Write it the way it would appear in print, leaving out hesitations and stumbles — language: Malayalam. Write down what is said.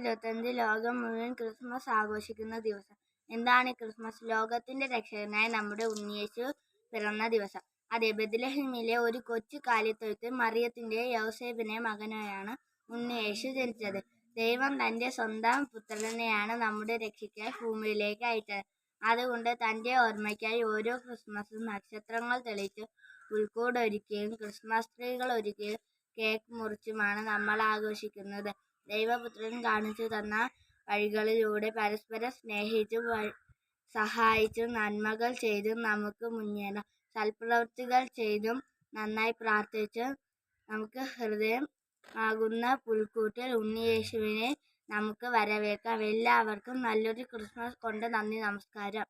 2025 ലോകം മുഴുവൻ ക്രിസ്മസ് ആഘോഷിക്കുന്ന ദിവസം. എന്താണ് ക്രിസ്മസ്? ലോകത്തിന്റെ രക്ഷകനായ നമ്മുടെ ഉണ്ണിയേശു പിറന്ന ദിവസം. അതെ, ബെത്ലഹേമിലെ ഒരു കൊച്ചു കാലിത്തൊഴുത്തിൽ മറിയത്തിന്റെ യൗസേപ്പിന്റെ മകനായാണ് ഉണ്ണിയേശു ജനിച്ചത്. ദൈവം തന്റെ സ്വന്തം പുത്രനെയാണ് നമ്മുടെ രക്ഷയ്ക്കായി ഭൂമിയിലേക്ക് അയച്ചത്. അതുകൊണ്ട് തന്റെ ഓർമ്മയ്ക്കായി ഓരോ ക്രിസ്മസും നക്ഷത്രങ്ങൾ തെളിയിച്ചും പുൽക്കൂടൊരുക്കിയും ക്രിസ്മസ് ട്രീകൾ ഒരുക്കിയും കേക്ക് മുറിച്ചുമാണ് നമ്മൾ ആഘോഷിക്കുന്നത്. ദൈവപുത്രൻ കാണിച്ചു തന്ന വഴികളിലൂടെ പരസ്പരം സ്നേഹിച്ചും സഹായിച്ചും നന്മകൾ ചെയ്തും നമുക്ക് മുന്നേറാം. സൽപ്രവൃത്തികൾ ചെയ്തും നന്നായി പ്രാർത്ഥിച്ചും നമുക്ക് ഹൃദയം ആകുന്ന പുൽക്കൂട്ടിൽ ഉണ്ണിയേശുവിനെ നമുക്ക് വരവേൽക്കാം. എല്ലാവർക്കും നല്ലൊരു ക്രിസ്മസ് കൊണ്ട് നന്ദി, നമസ്കാരം.